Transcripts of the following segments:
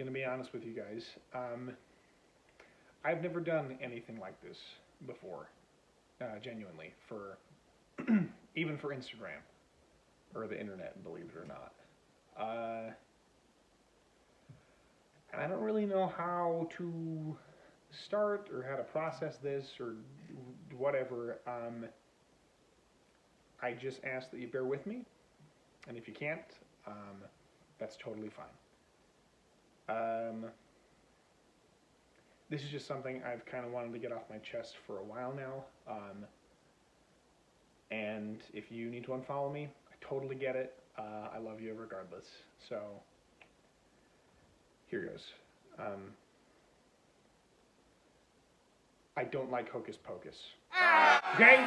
gonna be honest with you guys. I've never done anything like this before, genuinely, for even for Instagram or the internet, believe it or not. And I don't really know how to start or how to process this or whatever. I just ask that you bear with me, and if you can't, that's totally fine. This is just something I've kind of wanted to get off my chest for a while now. And if you need to unfollow me, I totally get it. I love you regardless. So, here goes. I don't like Hocus Pocus. Okay?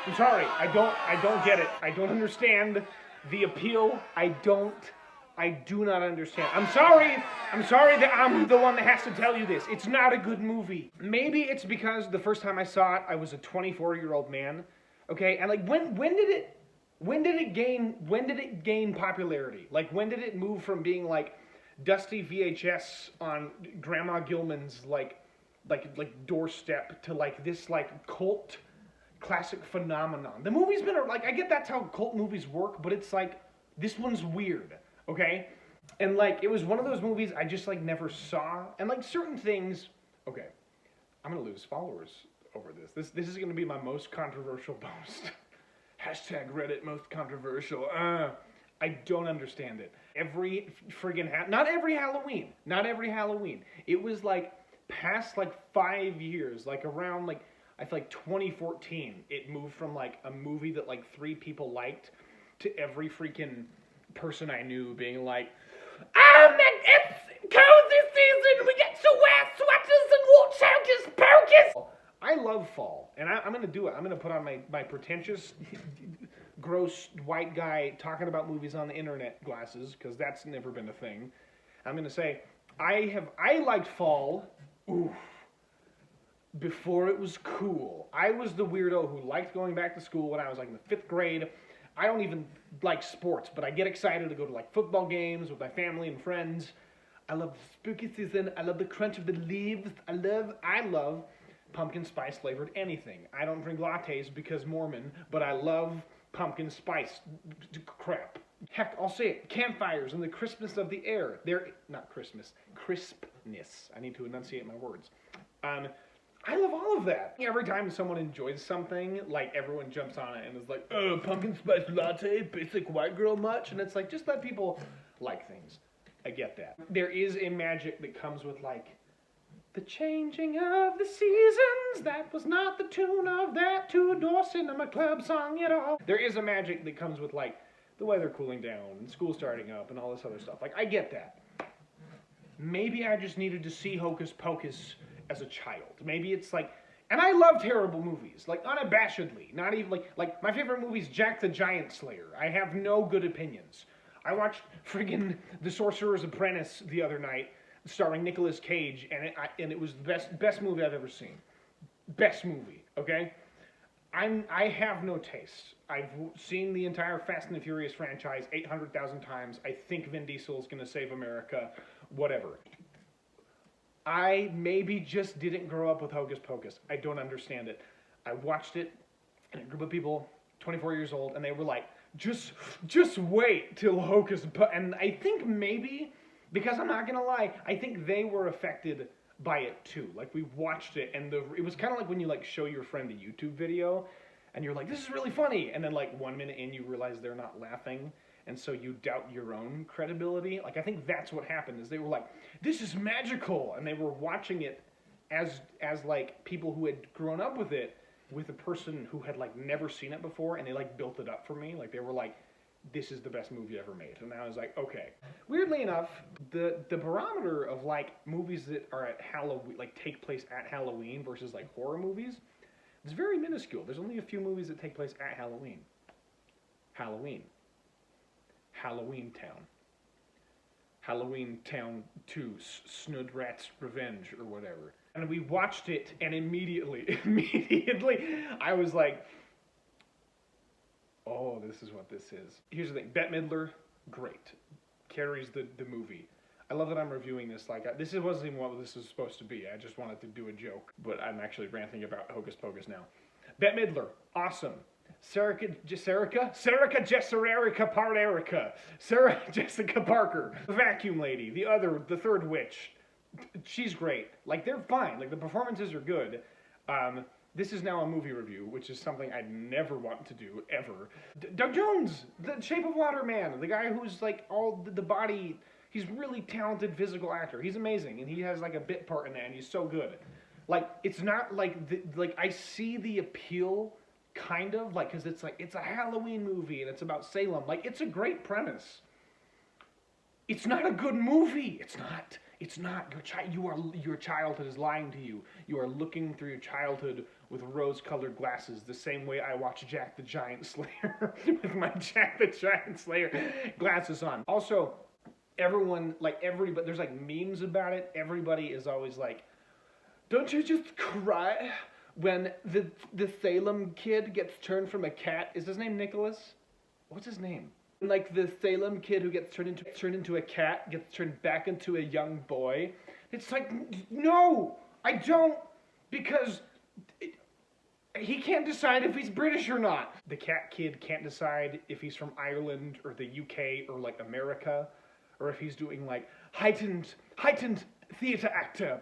I'm sorry. I don't get it. I don't understand the appeal. I do not understand. I'm sorry that I'm the one that has to tell you this. It's not a good movie. Maybe it's because the first time I saw it, I was a 24-year-old man. Okay? And like when did it gain popularity? Like when did it move from being like dusty VHS on Grandma Gilman's like doorstep to like this like cult classic phenomenon? The movie's been like, I get that's how cult movies work, but it's like this one's weird. Okay? And like, it was one of those movies I just like never saw. And like certain things, okay, I'm gonna lose followers over this. This is gonna be my most controversial post. Hashtag Reddit most controversial. I don't understand it. Every friggin' not every Halloween. It was like past like 5 years, like around like, I feel like 2014, it moved from like a movie that like 3 people liked to every freaking person I knew being like, oh man, it's cozy season, we get to wear sweaters and watch Hocus Pocus! I love fall, and I'm gonna do it. I'm gonna put on my pretentious, gross white guy talking about movies on the internet glasses, because that's never been a thing. I'm gonna say, I liked fall, before it was cool. I was the weirdo who liked going back to school when I was like in the 5th grade. I don't even like sports, but I get excited to go to like football games with my family and friends. I love the spooky season. I love the crunch of the leaves. I love pumpkin spice flavored anything. I don't drink lattes because Mormon, but I love pumpkin spice crap. Heck, I'll say it. Campfires and the crispness of the air. Not Christmas. Crispness. I need to enunciate my words. I love all of that. Every time someone enjoys something, like everyone jumps on it and is like, oh, pumpkin spice latte, basic white girl much? And it's like, just let people like things. I get that. There is a magic that comes with like, the changing of the seasons, that was not the tune of that two-door cinema club song at all. There is a magic that comes with like, the weather cooling down, and school starting up, and all this other stuff. Like, I get that. Maybe I just needed to see Hocus Pocus as a child. Maybe it's like, and I love terrible movies, like unabashedly. Not even like my favorite movie is Jack the Giant Slayer. I have no good opinions. I watched friggin' The Sorcerer's Apprentice the other night, starring Nicolas Cage, and it was the best movie I've ever seen. Best movie, okay? I have no taste. I've seen the entire Fast and the Furious franchise 800,000 times. I think Vin Diesel is gonna save America. Whatever. I maybe just didn't grow up with Hocus Pocus. I don't understand it. I watched it, and a group of people, 24 years old, and they were like, just wait till Hocus Pocus. And I think maybe, because I'm not gonna lie, I think they were affected by it too. Like, we watched it, and it was kind of like when you like show your friend a YouTube video, and you're like, this is really funny, and then like 1 minute in, you realize they're not laughing. And so you doubt your own credibility. Like, I think that's what happened, is they were like, this is magical. And they were watching it as like people who had grown up with it, with a person who had like never seen it before, and they like built it up for me. Like, they were like, this is the best movie ever made. And I was like, okay. Weirdly enough, the barometer of like movies that are at Halloween, like take place at Halloween versus like horror movies, is very minuscule. There's only a few movies that take place at Halloween. Halloween Town. Halloween Town 2, Snudrat's Revenge, or whatever. And we watched it, and immediately, I was like, oh, this is what this is. Here's the thing, Bette Midler, great. Carries the movie. I love that I'm reviewing this. Like, this wasn't even what this was supposed to be. I just wanted to do a joke, but I'm actually ranting about Hocus Pocus now. Bette Midler, awesome. Sarah Jessica Parker, the vacuum lady, the third witch. She's great. Like, they're fine. Like, the performances are good. This is now a movie review, which is something I'd never want to do, ever. Doug Jones, the Shape of Water man, the guy who's, like, all the body. He's really talented physical actor. He's amazing, and he has, like, a bit part in that, and he's so good. Like, it's not, like, I see the appeal, kind of, like, because it's, like, it's a Halloween movie, and it's about Salem. Like, it's a great premise. It's not a good movie. It's not. It's not. Your childhood is lying to you. You are looking through your childhood with rose-colored glasses, the same way I watch Jack the Giant Slayer with my Jack the Giant Slayer glasses on. Also, everyone, like, everybody, there's, like, memes about it. Everybody is always like, don't you just cry when the Salem kid gets turned from a cat? Is his name Nicholas? What's his name? Like, the Salem kid who gets turned into a cat gets turned back into a young boy. It's like, no, I don't, because he can't decide if he's British or not. The cat kid can't decide if he's from Ireland or the UK or, like, America, or if he's doing, like, heightened theatre actor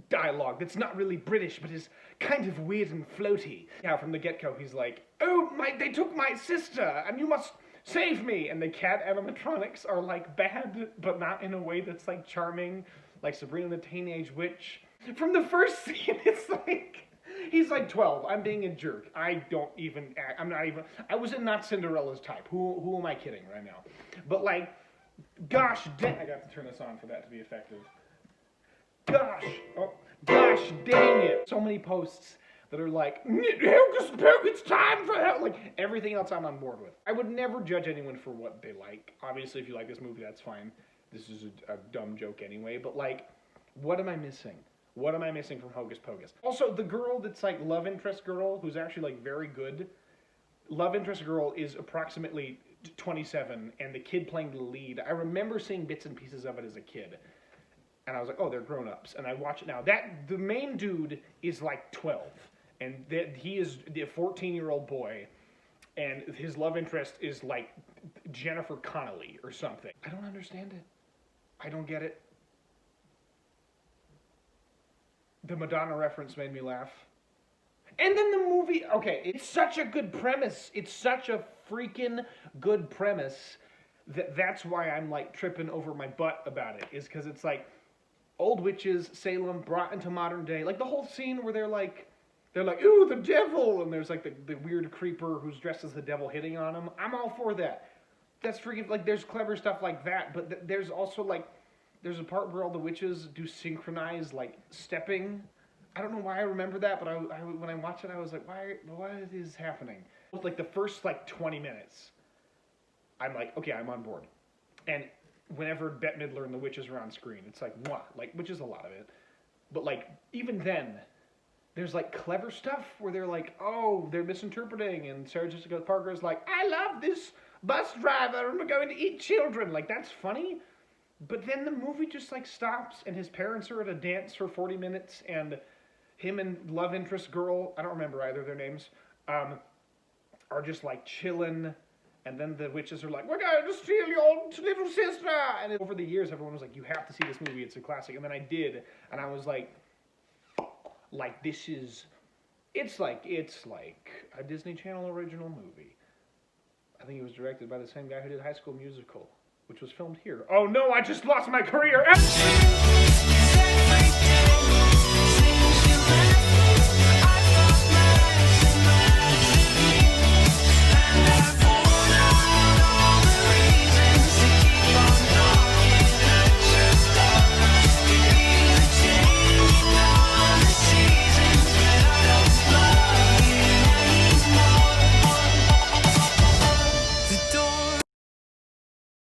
dialogue that's not really British, but is kind of weird and floaty. Yeah, from the get-go, he's like, oh, they took my sister, and you must save me! And the cat animatronics are, like, bad, but not in a way that's, like, charming, like Sabrina the Teenage Witch. From the first scene, it's like, he's like 12. I'm being a jerk. I was not Cinderella's type. Who am I kidding right now? But, like, gosh dang, I got to turn this on for that to be effective. Gosh dang it. So many posts that are like, Hocus Pocus, time for help. Like, everything else I'm on board with. I would never judge anyone for what they like. Obviously, if you like this movie, that's fine. This is a dumb joke anyway. But, like, what am I missing? What am I missing from Hocus Pocus? Also, the girl that's, like, love interest girl, who's actually, like, very good. Love interest girl is approximately 27, and the kid playing the lead, I remember seeing bits and pieces of it as a kid. And I was like, oh, they're grown-ups. And I watch it now. The main dude is, like, 12. And he is the 14-year-old boy, and his love interest is, like, Jennifer Connelly or something. I don't understand it. I don't get it. The Madonna reference made me laugh. And then the movie, okay, it's such a good premise. It's such a freaking good premise that's why I'm, like, tripping over my butt about it, is because it's, like, old witches, Salem, brought into modern day. Like, the whole scene where they're like, ooh, the devil! And there's, like, the weird creeper who's dressed as the devil hitting on him. I'm all for that. That's freaking, like, there's clever stuff like that, but there's also, like, there's a part where all the witches do synchronized, like, stepping. I don't know why I remember that, but when I watched it, I was like, why is this happening? Like, the first, like, 20 minutes, I'm like, okay, I'm on board. And whenever Bette Midler and the witches are on screen, it's like, mwah, like, which is a lot of it. But, like, even then, there's, like, clever stuff where they're like, oh, they're misinterpreting, and Sarah Jessica Parker is like, I love this bus driver, and we're going to eat children. Like, that's funny. But then the movie just, like, stops, and his parents are at a dance for 40 minutes, and him and love interest girl, I don't remember either of their names, are just, like, chilling. And then the witches are like, we're going to steal your little sister. And over the years, everyone was like, you have to see this movie. It's a classic. And then I did. And I was like, this is, it's like a Disney Channel original movie. I think it was directed by the same guy who did High School Musical, which was filmed here. Oh no, I just lost my career.